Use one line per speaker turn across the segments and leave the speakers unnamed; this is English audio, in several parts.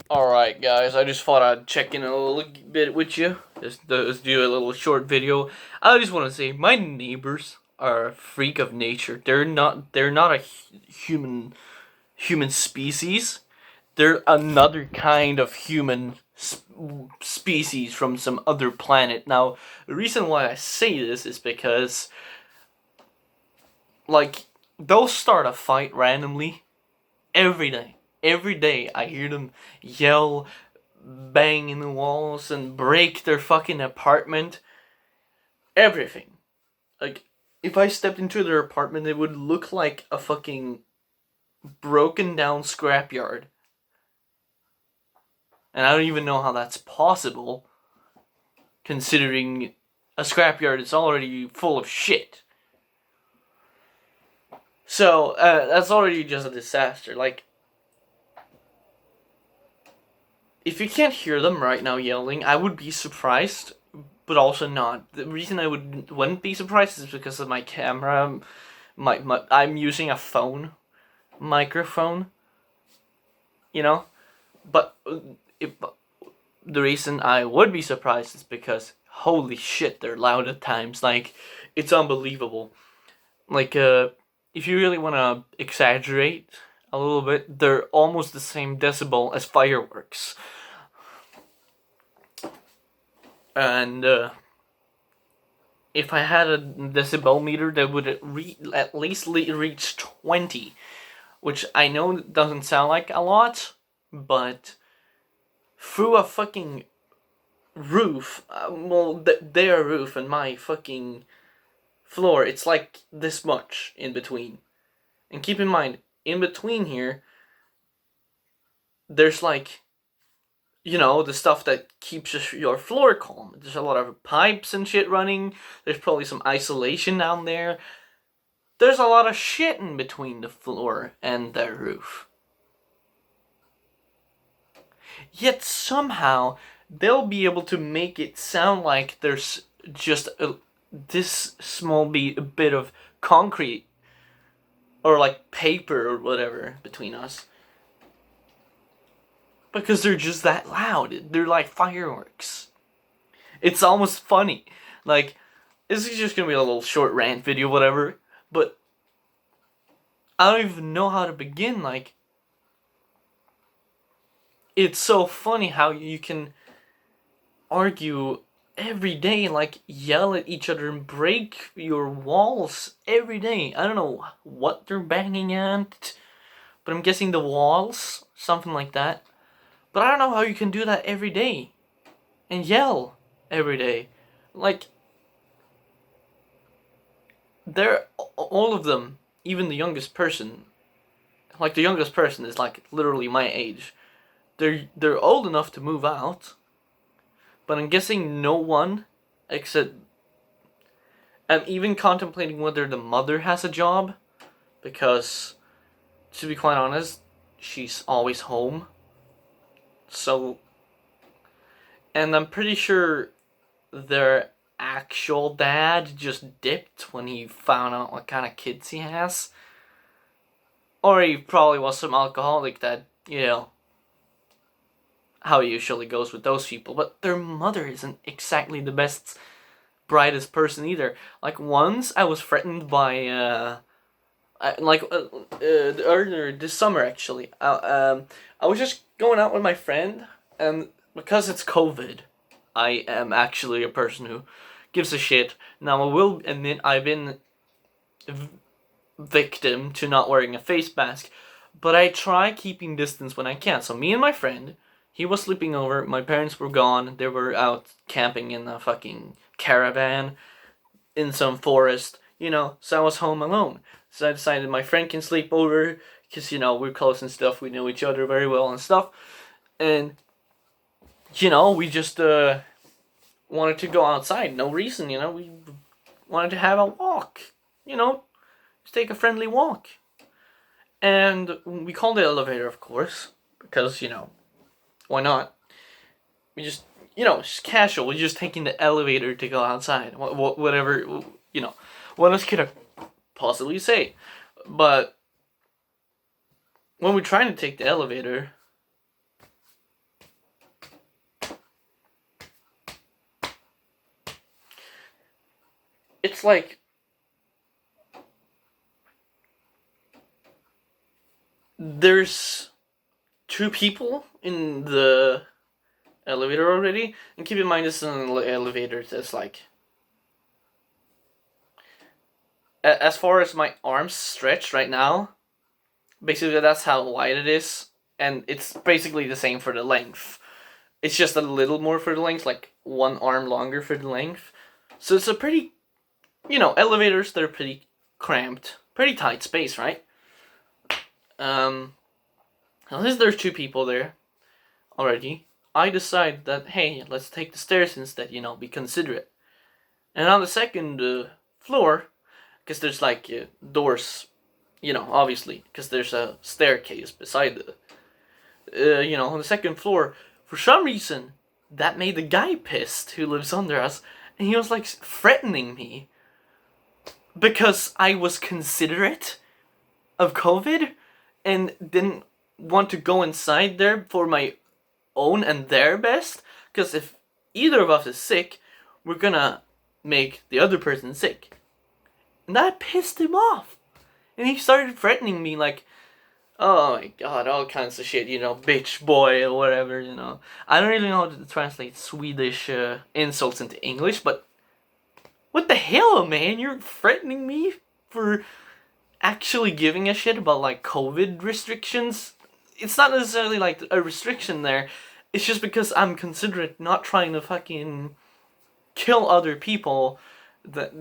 Alright, guys, I just thought I'd check in a little bit with you. Just do a little short video. I just want to say, my neighbors are a freak of nature. They're not a human species. They're another kind of human species from some other planet. Now, the reason why I say this is because, like, they'll start a fight randomly every day. Every day I hear them yell, bang in the walls, and break their fucking apartment. Everything. Like, if I stepped into their apartment, it would look like a fucking broken down scrapyard. And I don't even know how that's possible, considering a scrapyard is already full of shit. So, that's already just a disaster. Like, if you can't hear them right now yelling, I would be surprised, but also not. The reason I wouldn't be surprised is because of my camera. I'm using a phone microphone, you know. But the reason I would be surprised is because holy shit, they're loud at times. Like, it's unbelievable. Like, if you really want to exaggerate a little bit, they're almost the same decibel as fireworks. And if I had a decibel meter that would at least reach 20, which I know doesn't sound like a lot, but through a fucking roof, their roof and my fucking floor, it's like this much in between. And keep in mind, in between here, there's like, the stuff that keeps your floor calm. There's a lot of pipes and shit running. There's probably some isolation down there. There's a lot of shit in between the floor and the roof. Yet somehow, they'll be able to make it sound like there's just this small bit of concrete or like paper or whatever between us. Because they're just that loud. They're like fireworks. It's almost funny. Like, this is just gonna be a little short rant video, whatever. But I don't even know how to begin. Like, it's so funny how you can argue every day, like yell at each other and break your walls every day. I don't know what they're banging at, but I'm guessing the walls, something like that. But I don't know how you can do that every day and yell every day. Like, they're all of them, even the youngest person. Like, the youngest person is like literally my age. They're old enough to move out, but I'm guessing no one except. I'm even contemplating whether the mother has a job, because, to be quite honest, she's always home. So, and I'm pretty sure their actual dad just dipped when he found out what kind of kids he has. Or he probably was some alcoholic that, how it usually goes with those people. But their mother isn't exactly the best, brightest person either. Like, once I was threatened by, earlier this summer actually. I was just going out with my friend, and because it's COVID, I am actually a person who gives a shit. Now, I will admit I've been victim to not wearing a face mask, but I try keeping distance when I can. So me and my friend, he was sleeping over, my parents were gone, they were out camping in a fucking caravan in some forest, so I was home alone. So I decided my friend can sleep over, because, we're close and stuff, we know each other very well and stuff. And, we just wanted to go outside, no reason, we wanted to have a walk, just take a friendly walk. And we called the elevator, of course, because, why not? We just, just casual, we're just taking the elevator to go outside, whatever, what else could I possibly say? But when we're trying to take the elevator, it's like there's two people in the elevator already, and keep in mind this is an elevator that's like, as far as my arms stretch right now, basically that's how wide it is, and it's basically the same for the length. It's just a little more for the length, like one arm longer for the length. So it's a pretty, elevators, they're pretty cramped, pretty tight space, right? Unless there's two people there already, I decide that, hey, let's take the stairs instead, be considerate. And on the second floor, because there's like doors, obviously, because there's a staircase beside on the second floor, for some reason, that made the guy pissed who lives under us, and he was like threatening me because I was considerate of COVID and didn't want to go inside there for my own and their best, because if either of us is sick, we're gonna make the other person sick. And that pissed him off. And he started threatening me like, oh my god, all kinds of shit, bitch boy or whatever, I don't really know how to translate Swedish insults into English, but what the hell, man? You're threatening me for actually giving a shit about like COVID restrictions? It's not necessarily like a restriction there. It's just because I'm considerate, not trying to fucking kill other people that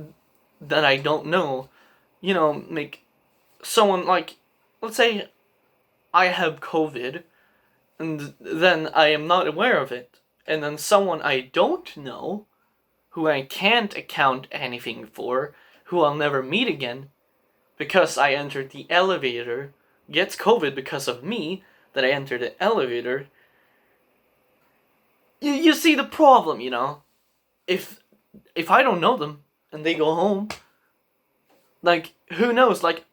I don't know. Make someone like, let's say I have COVID and then I am not aware of it, and then someone I don't know, who I can't account anything for, who I'll never meet again, because I entered the elevator, gets COVID because of me, that I entered the elevator. You see the problem, If I don't know them and they go home, like, who knows? Like,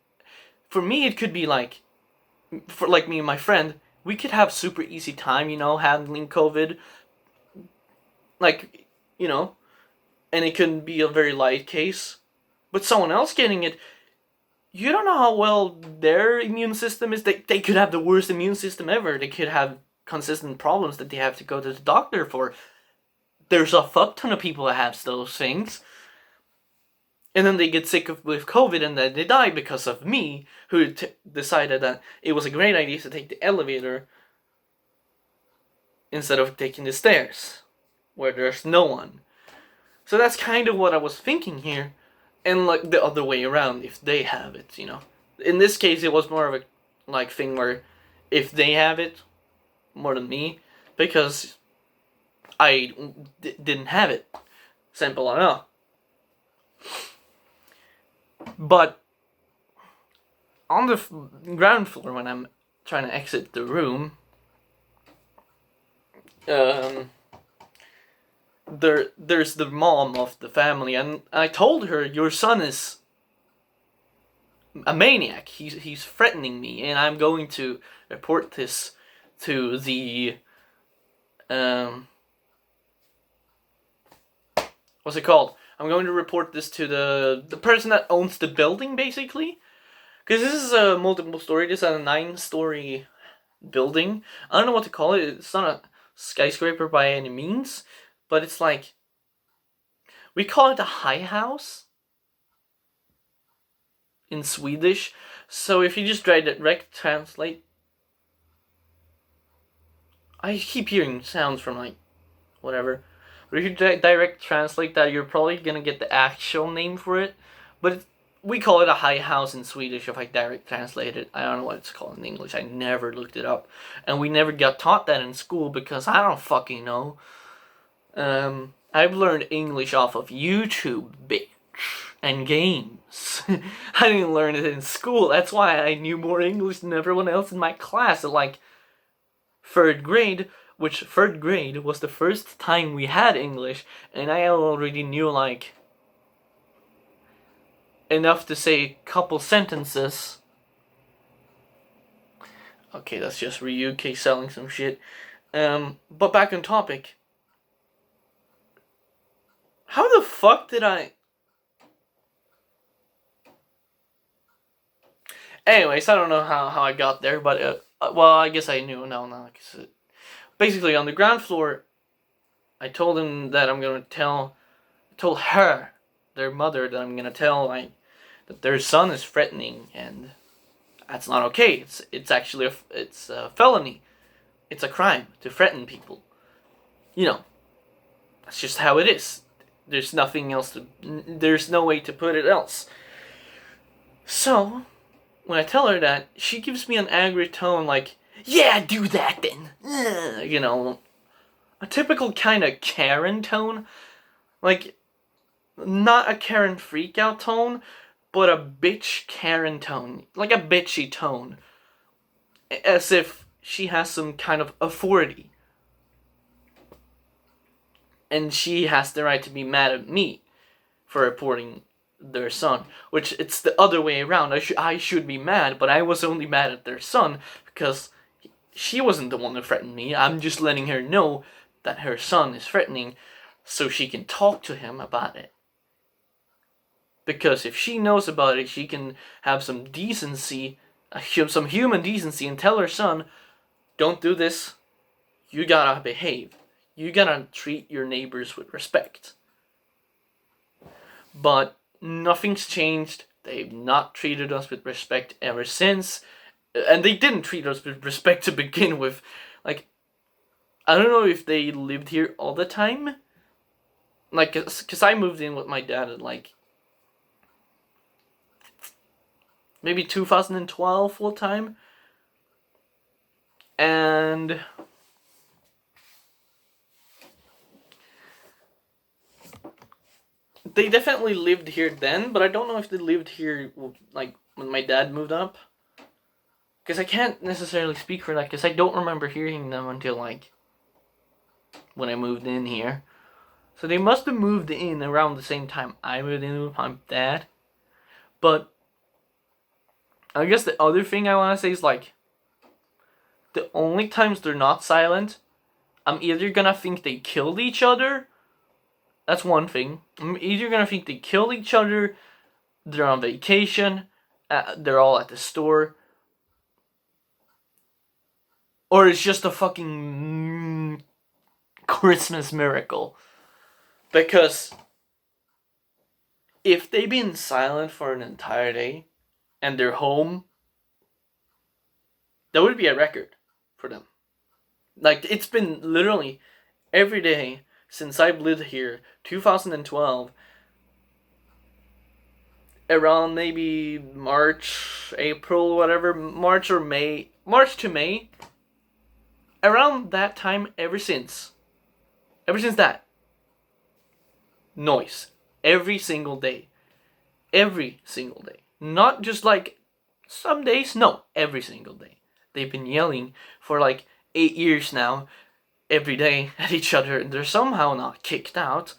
for me, it could be like, for like me and my friend, we could have super easy time, handling COVID. Like, and it couldn't be a very light case. But someone else getting it, you don't know how well their immune system is. They could have the worst immune system ever. They could have consistent problems that they have to go to the doctor for. There's a fuck ton of people that have those things. And then they get sick with COVID and then they die because of me, who decided that it was a great idea to take the elevator instead of taking the stairs, where there's no one. So that's kind of what I was thinking here. And like the other way around, if they have it, In this case, it was more of a like thing where if they have it more than me, because I didn't have it. Simple enough. But on the ground floor, when I'm trying to exit the room, there's the mom of the family, and I told her, your son is a maniac. He's threatening me, and I'm going to report this to the what's it called? I'm going to report this to the person that owns the building, basically. Because this is a multiple story. This is a 9-story building. I don't know what to call it. It's not a skyscraper by any means. But it's like, we call it a high house in Swedish. So if you just direct translate. I keep hearing sounds from like, whatever. But if you direct translate that, you're probably gonna get the actual name for it. But we call it a high house in Swedish if I direct translate it. I don't know what it's called in English. I never looked it up. And we never got taught that in school because I don't fucking know. I've learned English off of YouTube, bitch, and games. I didn't learn it in school. That's why I knew more English than everyone else in my class at like 3rd grade. Which 3rd grade was the first time we had English, and I already knew like enough to say a couple sentences. Okay, that's just Ryuki selling some shit. But back on topic. How the fuck did I Anyways, I don't know how I got there, but well, I guess I knew. No, basically on the ground floor, I told him that I'm gonna told her, their mother, that I'm gonna tell like that their son is threatening, and that's not okay. It's actually it's a felony. It's a crime to threaten people. You know, that's just how it is. There's nothing else to. There's no way to put it else. So when I tell her that, she gives me an angry tone, like, "Yeah, do that then." You know, a typical kind of Karen tone, like not a Karen freakout tone, but a bitch Karen tone, like a bitchy tone, as if she has some kind of authority, and she has the right to be mad at me for reporting their son, which it's the other way around. I should be mad, but I was only mad at their son because she wasn't the one that threatened me. I'm just letting her know that her son is threatening so she can talk to him about it. Because if she knows about it, she can have some decency, some human decency, and tell her son, don't do this. You gotta behave. You gotta treat your neighbors with respect. But nothing's changed. They've not treated us with respect ever since. And they didn't treat us with respect to begin with. Like, I don't know if they lived here all the time. Like, because I moved in with my dad at, like, maybe 2012 full time. And they definitely lived here then, but I don't know if they lived here, like, when my dad moved up. Because I can't necessarily speak for that, because I don't remember hearing them until, like, when I moved in here. So they must have moved in around the same time I moved in with my dad. But I guess the other thing I want to say is, like, the only times they're not silent, I'm either gonna think they killed each other. That's one thing. I'm either gonna think they killed each other, they're on vacation, they're all at the store, or it's just a fucking Christmas miracle. Because if they've been silent for an entire day and they're home, that would be a record for them. Like, it's been literally every day since I've lived here, 2012, around maybe March, April, whatever, March to May, around that time, ever since that, noise, every single day, not just like some days, no, every single day. They've been yelling for like 8 years now, every day at each other, and they're somehow not kicked out.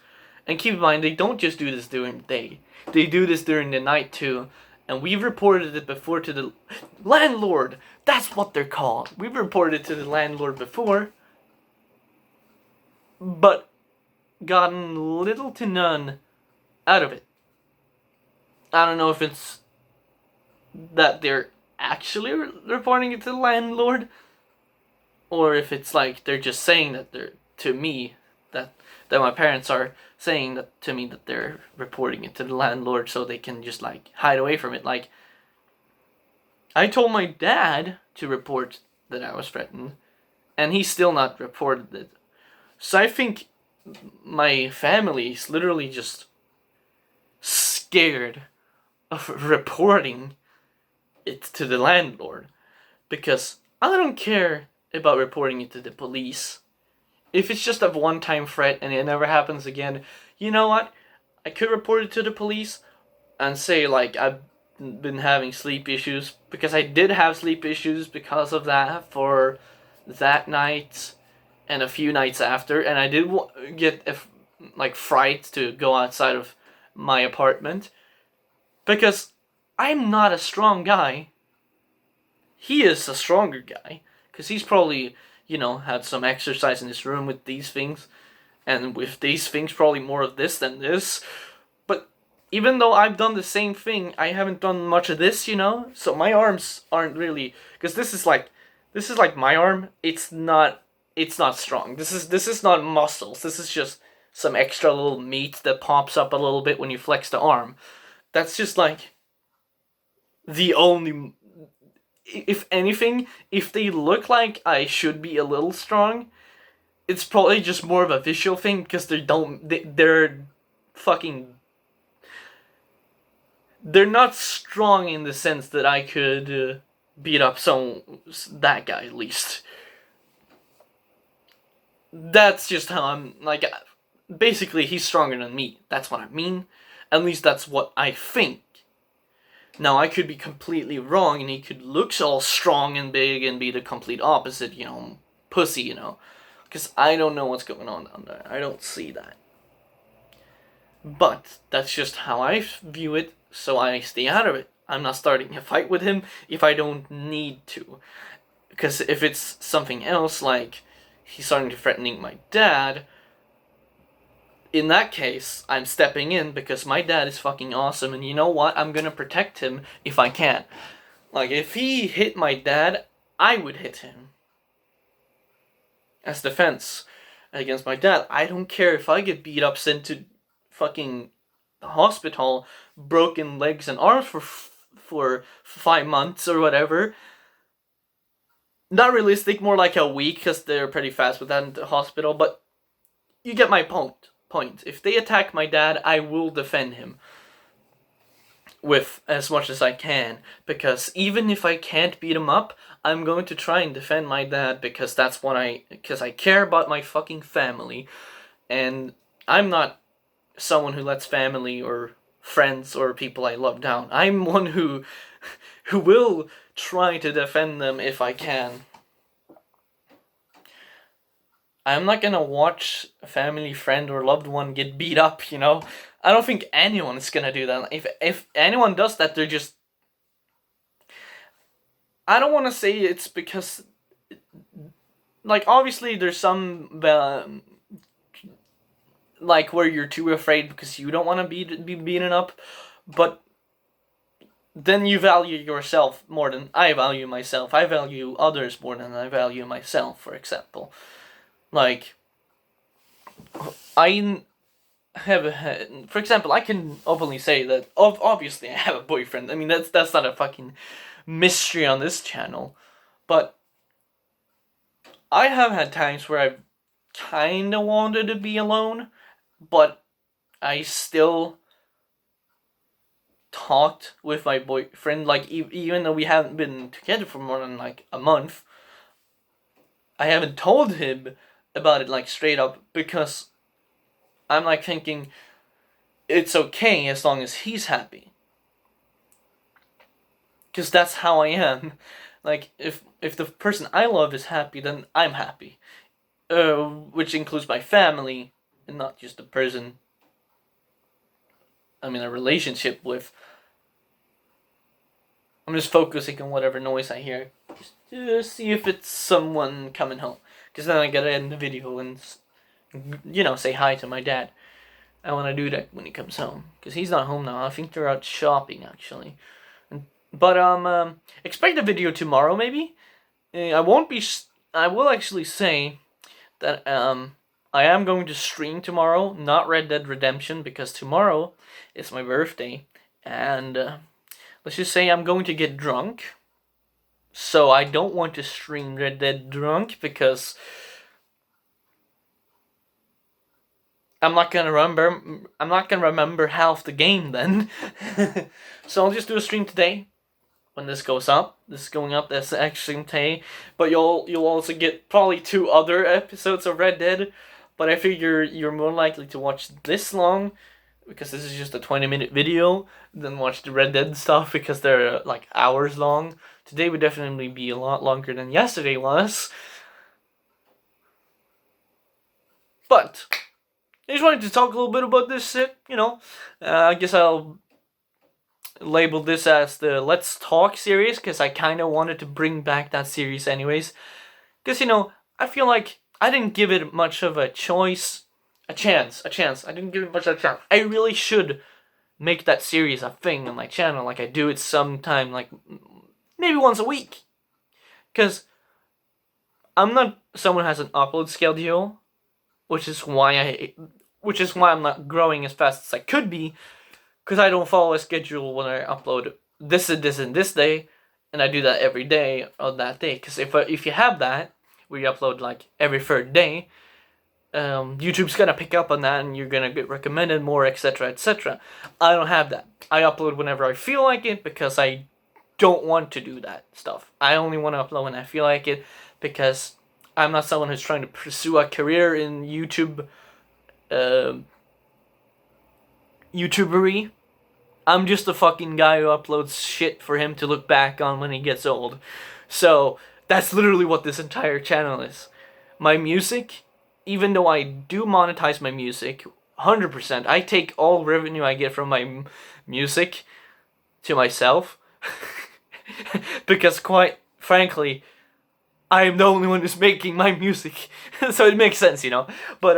And keep in mind, they don't just do this during the day. They do this during the night too. And we've reported it before to the landlord. That's what they're called. We've reported it to the landlord before, but gotten little to none out of it. I don't know if it's that they're actually reporting it to the landlord, or if it's like they're just saying that they're to me that my parents are saying that to me that they're reporting it to the landlord so they can just like hide away from it. Like, I told my dad to report that I was threatened, and he's still not reported it. So I think my family is literally just scared of reporting it to the landlord, because I don't care about reporting it to the police. If it's just a one-time threat and it never happens again, you know what? I could report it to the police and say, like, I've been having sleep issues, because I did have sleep issues because of that for that night and a few nights after, and I did get like fright to go outside of my apartment, because I'm not a strong guy. He is a stronger guy, because he's probably, had some exercise in his room with these things, and with these things, probably more of this than this. But even though I've done the same thing, I haven't done much of this, you know? So my arms aren't really, because this is like my arm. It's not strong. This is not muscles. This is just some extra little meat that pops up a little bit when you flex the arm. That's just like the only, if anything, if they look like I should be a little strong, it's probably just more of a visual thing because they're fucking, they're not strong in the sense that I could beat up that guy at least. That's just how I'm, like, basically he's stronger than me. That's what I mean. At least that's what I think. Now, I could be completely wrong, and he could look all strong and big and be the complete opposite, you know, pussy, you know. Because I don't know what's going on down there. I don't see that. But that's just how I view it, so I stay out of it. I'm not starting a fight with him if I don't need to. Because if it's something else, like he's starting to threatening my dad, in that case, I'm stepping in because my dad is fucking awesome, and you know what? I'm gonna protect him if I can. Like, if he hit my dad, I would hit him. As defense against my dad. I don't care if I get beat up, sent to fucking hospital, broken legs and arms for 5 months or whatever. Not realistic, more like a week, because they're pretty fast with that in the hospital, but you get my point. If they attack my dad, I will defend him with as much as I can, because even if I can't beat him up, I'm going to try and defend my dad because because I care about my fucking family, and I'm not someone who lets family or friends or people I love down. I'm one who will try to defend them if I can. I'm not gonna watch a family, friend, or loved one get beat up, you know? I don't think anyone is gonna do that. If anyone does that, they're just... I don't want to say it's because... Like, obviously, there's some... like, where you're too afraid because you don't want to be beaten up, but... Then you value yourself more than I value myself. I value others more than I value myself, for example. Like, I have for example, I can openly say that obviously I have a boyfriend. I mean, that's not a fucking mystery on this channel, but I have had times where I've kind of wanted to be alone, but I still talked with my boyfriend, like, even though we haven't been together for more than, like, a month, I haven't told him about it, like, straight up, because I'm, like, thinking it's okay as long as he's happy. Because that's how I am. Like, if the person I love is happy, then I'm happy. Which includes my family, and not just the person I'm in a relationship with. I'm just focusing on whatever noise I hear, just to see if it's someone coming home. Because then I gotta end the video and, you know, say hi to my dad. I want to do that when he comes home, because he's not home now. I think they're out shopping, actually. But expect a video tomorrow, maybe. I will actually say that I am going to stream tomorrow, not Red Dead Redemption, because tomorrow is my birthday, and let's just say I'm going to get drunk. So I don't want to stream Red Dead drunk, because I'm not gonna remember half the game then. So I'll just do a stream today. When this goes up, this is going up, that's actually today. But you'll also get probably 2 other episodes of Red Dead. But I figure you're more likely to watch this long, because this is just a 20-minute video, than watch the Red Dead stuff, because they're like hours long. Today would definitely be a lot longer than yesterday was. But I just wanted to talk a little bit about this shit, you know. I guess I'll label this as the Let's Talk series, because I kind of wanted to bring back that series anyways. Because, you know, I feel like I didn't give it much of a chance. I didn't give it much of a chance. I really should make that series a thing on my channel. Like I do it sometime, like maybe once a week. Because I'm not someone who has an upload schedule, which is why I'm not growing as fast as I could be. Because I don't follow a schedule when I upload this and this and this day, and I do that every day on that day. Because if you have that, where you upload like every third day, YouTube's gonna pick up on that, and you're gonna get recommended more, etc., etc. I don't have that. I upload whenever I feel like it because I don't want to do that stuff. I only want to upload when I feel like it because I'm not someone who's trying to pursue a career in YouTube. YouTubery. I'm just a fucking guy who uploads shit for him to look back on when he gets old. So that's literally what this entire channel is. My music, even though I do monetize my music 100%, I take all revenue I get from my music to myself. Because quite frankly, I am the only one who's making my music. So it makes sense, you know. But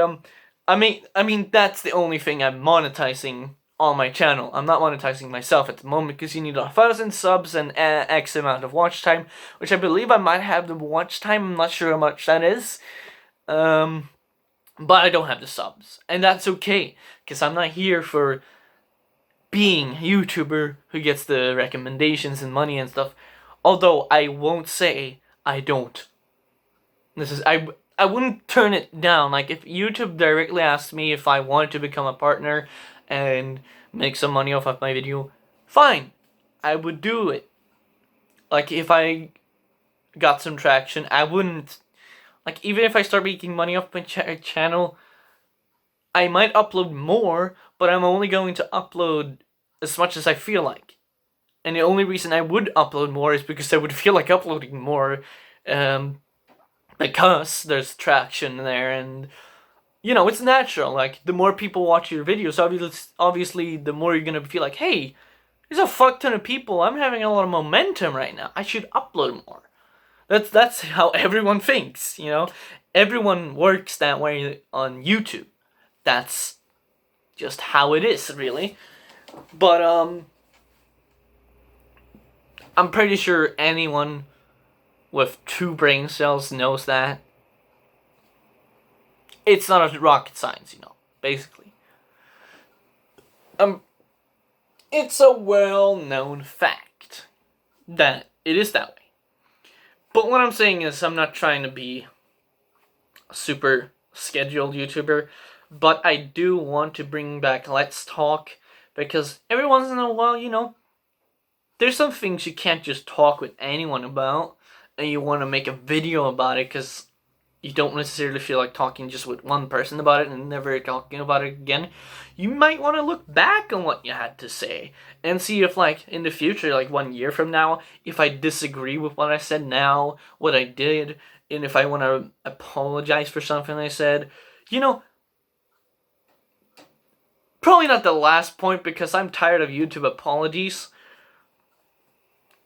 I mean that's the only thing I'm monetizing on my channel. I'm not monetizing myself at the moment because you need 1,000 subs and X amount of watch time, which I believe I might have the watch time. I'm not sure how much that is. But I don't have the subs, and that's okay because I'm not here for being a YouTuber who gets the recommendations and money and stuff. Although I won't say I don't. I wouldn't turn it down. Like if YouTube directly asked me if I wanted to become a partner and make some money off of my video, fine, I would do it. Like if I got some traction, I wouldn't, like even if I start making money off my channel, I might upload more, but I'm only going to upload as much as I feel like. And the only reason I would upload more is because I would feel like uploading more, because there's traction there, and you know, it's natural. Like the more people watch your videos, obviously the more you're gonna feel like, hey, there's a fuck ton of people, I'm having a lot of momentum right now, I should upload more. That's how everyone thinks, you know. Everyone works that way on YouTube. That's just how it is, really. But I'm pretty sure anyone with 2 brain cells knows that. It's not a rocket science, you know, basically. It's a well-known fact that it is that way. But what I'm saying is I'm not trying to be a super scheduled YouTuber, but I do want to bring back Let's Talk, because every once in a while, you know, there's some things you can't just talk with anyone about, and you want to make a video about it because you don't necessarily feel like talking just with one person about it and never talking about it again. You might want to look back on what you had to say and see if, like, in the future, like 1 year from now, if I disagree with what I said now, what I did, and if I want to apologize for something I said. You know, probably not the last point because I'm tired of YouTube apologies.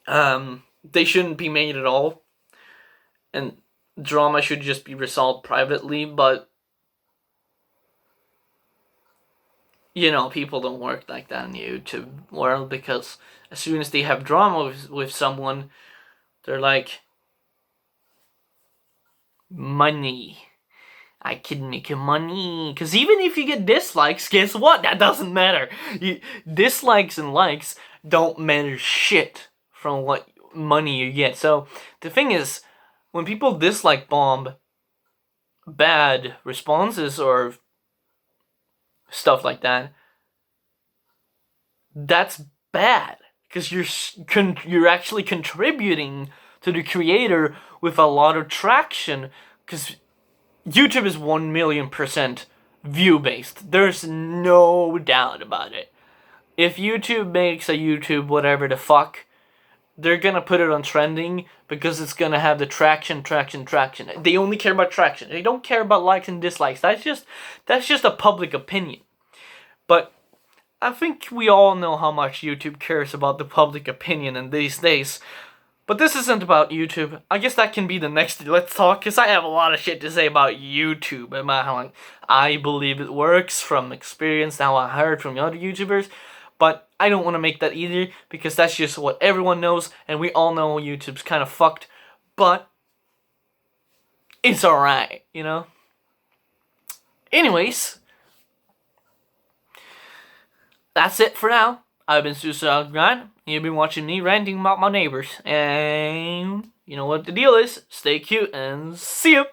They shouldn't be made at all. And drama should just be resolved privately, but you know, people don't work like that in the YouTube world, because as soon as they have drama with someone, they're like, money. I can make money. Because even if you get dislikes, guess what? That doesn't matter. Dislikes and likes don't matter shit from what money you get. So the thing is, when people dislike bomb bad responses or stuff like that, that's bad, because you're actually contributing to the creator with a lot of traction, because YouTube is 1,000,000% view-based. There's no doubt about it. If YouTube makes a YouTube whatever the fuck, they're gonna put it on trending because it's gonna have the traction. They only care about traction. They don't care about likes and dislikes. That's just a public opinion. But I think we all know how much YouTube cares about the public opinion in these days. But this isn't about YouTube. I guess that can be the next Let's Talk, because I have a lot of shit to say about YouTube, about how I believe it works from experience, how I heard from other YouTubers. But I don't want to make that either, because that's just what everyone knows, and we all know YouTube's kind of fucked. But it's alright, you know? Anyways, that's it for now. I've been Suicide Grind. You've been watching me ranting about my neighbors. And you know what the deal is. Stay cute and see ya!